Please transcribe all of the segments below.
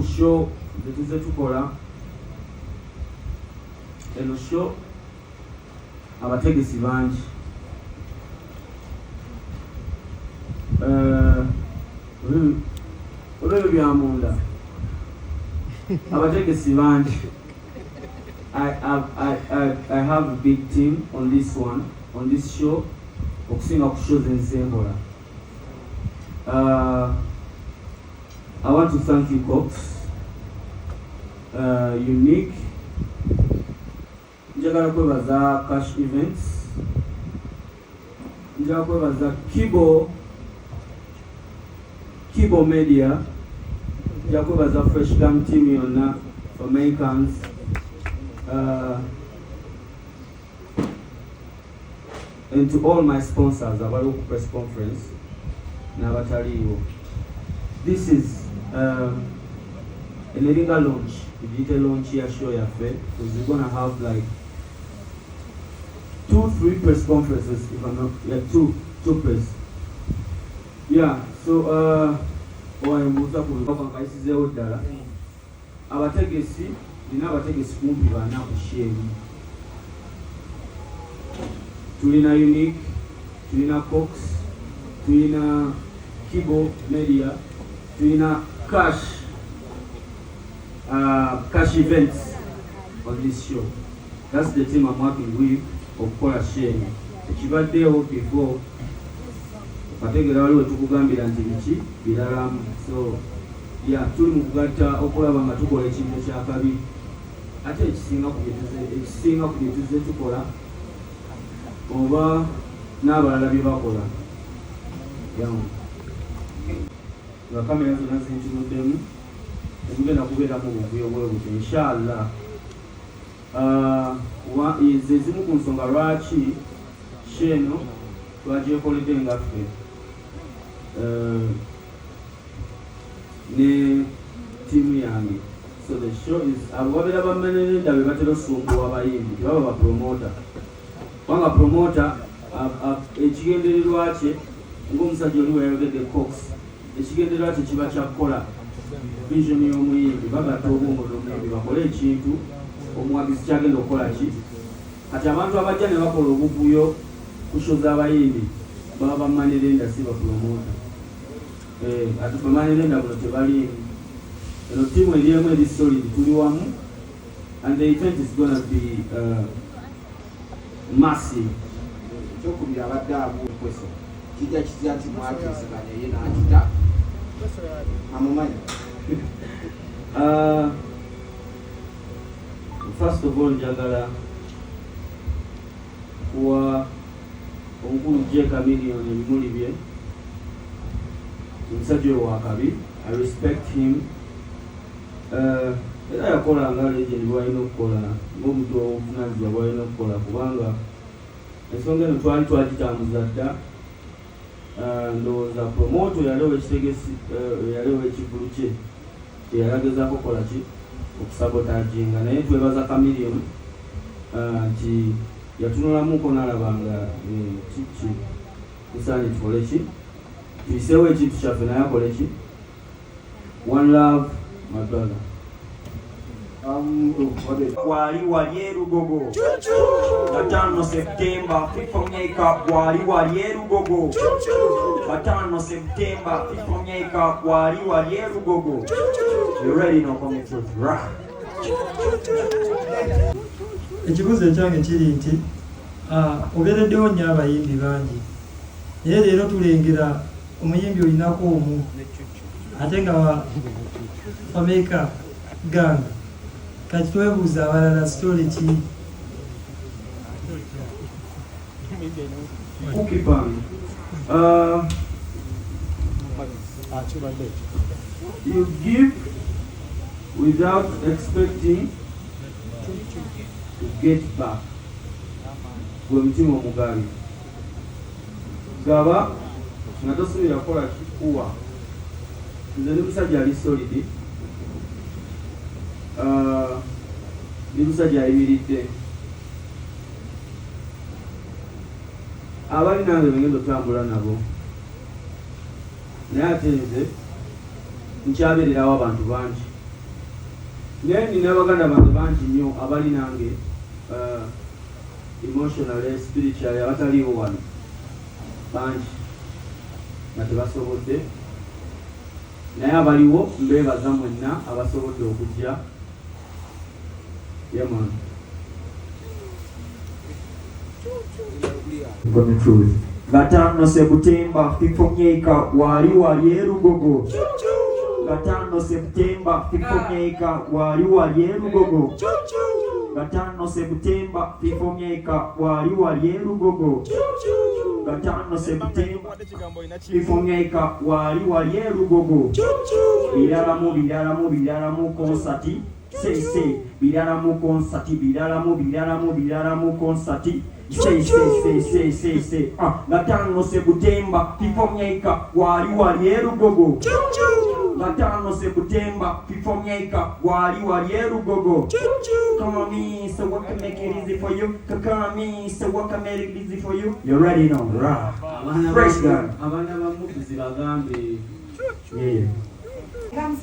show zetuze tukola eno show abategesi bangi olwebyo byamunda abategesi bangi. I have a big team on this one, on this show. Okusinga ku shows ensembola. I want to thank you, Cox. Unique. Njagala kwebaza Cash Events. Njagala kwebaza Kibo Media. Njagala kwebaza Fresh Gang team yonna, Americans. And to all my sponsors, abali ku press conference n'abataliiwo. This is Eneringa launch, digital launch ya show yaffe, because we're gonna have like 2-3 press conferences, if I'm not, yeah, two press. Yeah, so oyembuuza ku bibaka nkayisizeewo ddala. Abategesi, nina abategesi kumpi bana ku Sheri. Tulina Unique, tulina Cox, tulina Kibo Media, tulina Cash Events on this show. That's the team I'm working with okukola Sheri. Ekibaddeewo before bategera waliwo tukugambira nti biki biralamu. So yeah, tuli mu kugatta okulaba nga tukola ekintu ekyakabi ate ekisinga ku bye tuzze tukola oba n'abalala bye bakola. Nga kamera zonna zintunuddemu temugenda kubeeramu obuvuyo bwe butyo inshallah. Ze zimu ku nsonga lwaki sheeno twagyekoledde ngaffe ne tiimu yange. So the show is ababeera bamanyirenda be batera osumbuwa abayimbi tebaba bapromota kubanga promota ekigendererwa kye ng'omusajja oli weyayogedde Cox, ekigendererwa kye kiba kyakukola vision y'omuyimbi. Bagatta obwongo n'omuyimbi bakole ekintu omuwagizi kyagenda okukola ki. Kati abantu abajja ne bakola obuvuyo ku show z'abayimbi baba bamanirenda si bapromota. Ati bamanirenda buno tebaliimu. Eno tiimu eri emu eri solid, tuli wamu, and the event is gonna be massive. Kyokubiri abadde abuukweso kijja kitya nti mwateeseganya ye n'akita amumanyi. First of all, njagala kuwa omukulu J Chameleon ebimuli bye. Omusajja oyo wakabi, I respect him. Era yakola nga legend bwalina okukola, ng'omuntu obuvunaanyizibwa bwalina okukola, kubanga ensonga eno twali twagitambuza dda. Ndowooza promoto yaliwo ekitegesi, yaliwo ekivulu kye teyalagezaako kola ki okusabotaginga, naye twebaza Chameleon nti yatunulamuko n'alaba nga kiki tusaanye tukole ki tuyiseewo ekintu kyaffe naye akole ki. One love, my brother. Wali Erugogo 5 Septemba FIFA Makeup wali Erugogo 5 Septemba FIFA Makeup wali Erugogo. You ready now for me to rock? Ekibuzo ekyange kiri nti obeereddewo nnyo abayimbi bangi naye leero tulengera omuyimbi olinako omu ate nga Makeup Gang. Kati twebuuza abalala story ki? You give without expecting to get back. Gwe mutima omugabi. Gaba nga tosuubira kukola kikuwa. Nze ndi musajja ali solid. Ndi musajja ayimiridde. Abali nange bengenda otambula nabo. Naye ate nze nkyabeererawo abantu bangi. naye nina abaganda bange bangi nnyo abali nange emotionally spiritually abataliiwo wano bangi nga tebasobodde, naye abaliwo mbeebaza mwenna abasobodde okujja. Yaman. Gatano Septemba Fifomyeka wali erugogo. Gatano Septemba Fifomyeka wali erugogo. Gatano Septemba Fifomyeka wali erugogo. Gatano Septemba Fifomyeka wali erugogo. Biralamu konsati. Say, Bilaramu konsati. Say. Gatano Septemba Fifomyeka wali erugogo. Gatano Septemba Fifomyeka wali erugogo. Come on me, so what can make it easy for you? Come on me, so what can make it easy for you? You already know, right? Praise God. Abana bamukuzi bagambe. Yeah. Yes,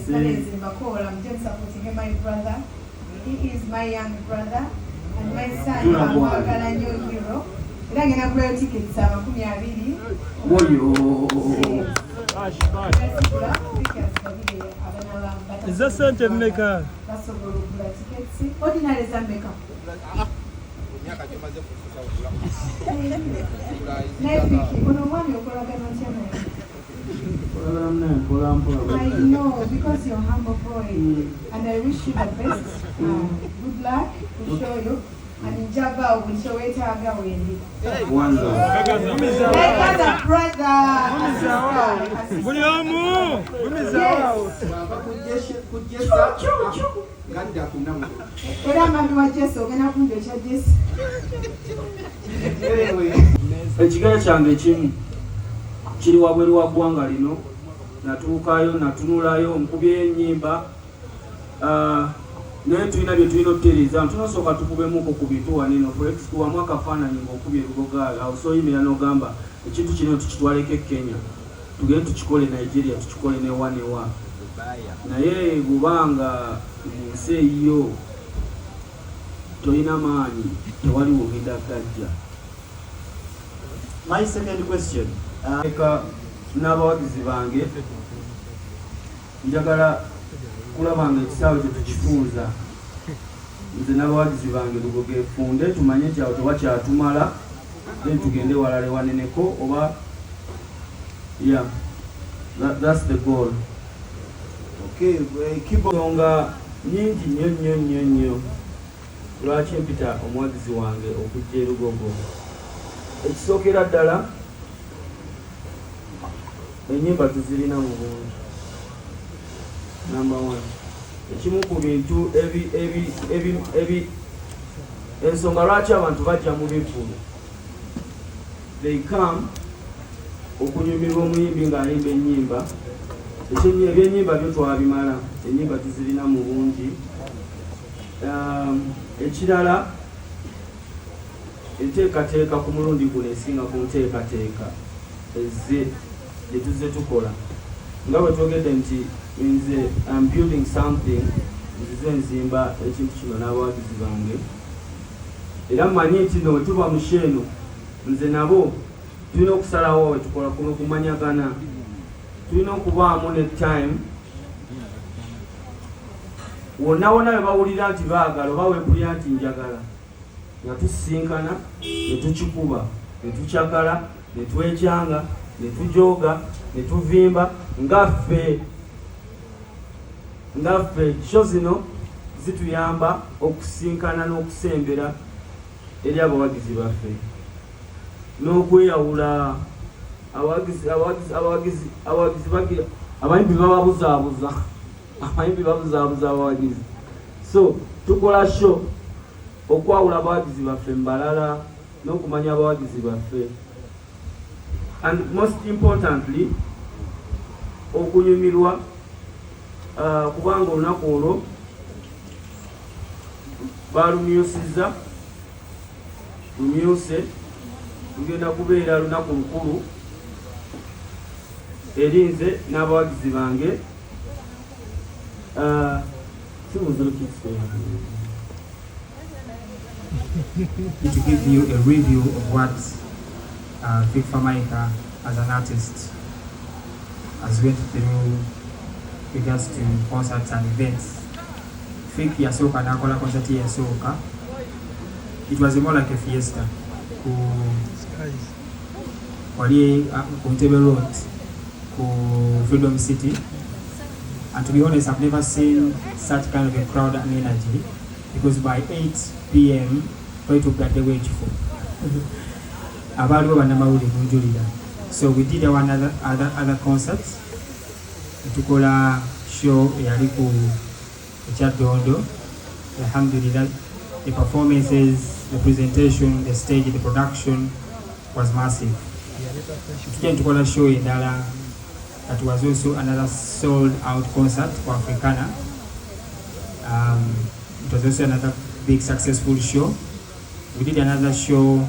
that is in Bacola. I'm just supporting my brother. He is my young brother. And my son, I'm new hero. I'm going to buy tickets. I'm going to Is that Santa Mecca? That's a good tickets. Ordinary Zambeka. I know, because you're a humble boy, and I wish you the best. Good luck, we'll show you. And in Java, we'll show you how to win. Wonderful. Like a brother. Ekigere kyange kimu kiri wabweru wa ggwanga lino, natuukayo natunulayo nkubye ennyimba naye tulina bye tulina okutereeza tunasooka tukubemuko ku bintu wanino tuwamu akafaananyi ng'okubye ebigoga awo soyimira n'ogamba ekintu kino tukitwaleko e Kenya tugende tukikole Nigeria tukikole newa naye bwubanga mu nsi eyiyo tolina maanyi tewali wogenda gajja. My second question. N'abawagizi bange njagala kulaba nga ekisaawe kye tukifuuza nze n'abawagizi bange lugogefunde tumanye kyawe toba kyatumala then tugende walala waneneko oba yeah that's the goal. Okay, nsonga nyingi nnyo lwaki mpita omuwagizi wange okujja erugogo. Ekisookera ddala ennyimba tuzirina mu bungi. Number one, ekimu ku bintu ensonga lwaki abantu bajja mu bivvulu, they come okunyumirwa omuyimbi ng'ayimba ennyimba. Ebyennyimba byo twabimala, ennyimba tuzirina mu bungi. Ekirala enteekateeka ku mulundi guno esinga ku nteekateeka ezze gye tuzze tukola nga bwe twogedde nti nze I'm building something, nzize nzimba ekintu kino n'abawagizi bange era mmanyi nti no tuba mu sheeno nze nabo tulina okusalawo we tukola kuno kumanyagana, tulina okubaamu ne time wonna be bawulira nti baagala oba weepulira nti njagala nga tusisinkana ne tukikuba ne tukyagala ne twekyanga ne tujooga ne tuvimba ngaffe sho zino zituyamba okusinkana n'okusembera eri abawagizi baffe n'okweyawula. Abawagizi bagira abayimbi bababuzaabuza abawagizi, so tukola sho okwawula abawagizi baffe mbalala n'okumanya abawagizi baffe, and most importantly okunyumirwa kubanga olunaku olwo balumyusizza lumyuse lugenda kubeera lunaku lukulu eri nze n'abawagizi bange. To give you a review of what Vic Famaica as an artist has went through regards to concerts and events. Vic yasoka nakola concert yasoka. It was more like a fiesta. Wali Entebbe Road, Freedom City. And to be honest, I've never seen such kind of a crowd and energy, because by 8 p.m. we took that the wage for. So we did other concerts. We took a show yaliku Chadondo. Alhamdulillah, the performances, the presentation, the stage, the production was massive. We took a show in Dala. That was also another sold-out concert for Africana. It was also another big successful show. We did another show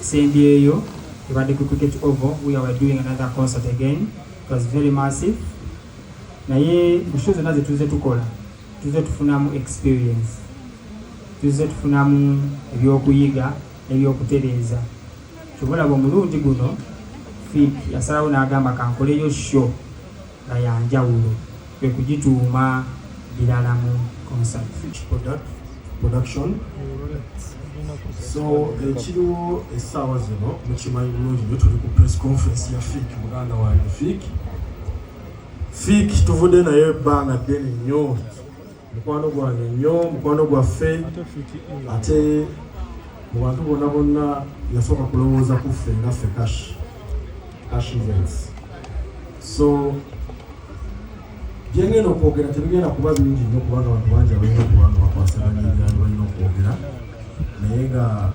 same day, we had the cricket over. We were doing another concert again. It was very massive. Naye mushozo naze tuze tukola. Tuze tufunamu experience. Tuze tufunamu ebyokuyiga, ebyokutereza. Chobola bomulundi guno Vic yasalawo n'agamba kankoleyo show nga yanjawulo kwe kugituuma birala mu concert production. So ekiriwo essaawa zino mukimanyi bulungi nyo tuli ku press conference ya Vic muganda wange Vic tuvudde naye ebbanga ddene nnyo, mukwano gwange nnyo, mukwano gwaffe, ate mu bantu bonna yasooka kulowooza ku ffe nga ffe cash events. So byengenda okwogera tebigenda kuba bingi nnyo kubanga abantu bangi abalina okubanga bakwasaganya ebyali balina okwogera, naye nga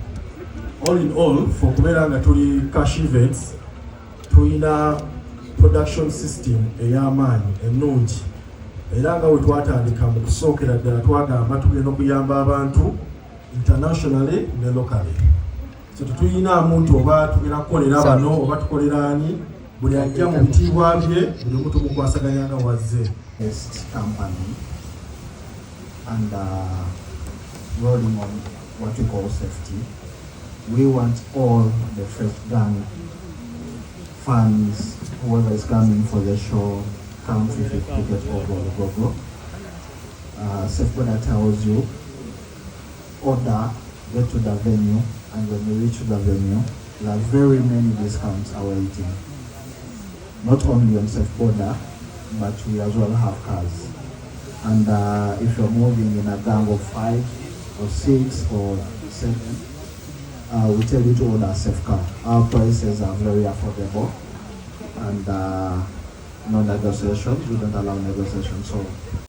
all in all for kubeera nga tuli cash events tulina production system ey'amaanyi ennungi, era nga we twatandika mu kusookera ddala twagamba tugenda okuyamba abantu internationally ne locally. So tutuyina muntu oba tugenda kukolera bano oba tukolera ani, buli ajja mu bitiibwa bye buli omu tumukwasaganya nga wazze. Company and rolling on what we call safety. We want all the first gang fans, whoever is coming for the show, come to the cricket or go. Safeboda tells you, order, get to the venue, and when you reach the venue, there are very many discounts awaiting. Not only on Safeboda, but we as well have cars. And if you're moving in a gang of 5 or 6 or 7, we tell you to order a safe car. Our prices are very affordable and no negotiations. We don't allow negotiations. So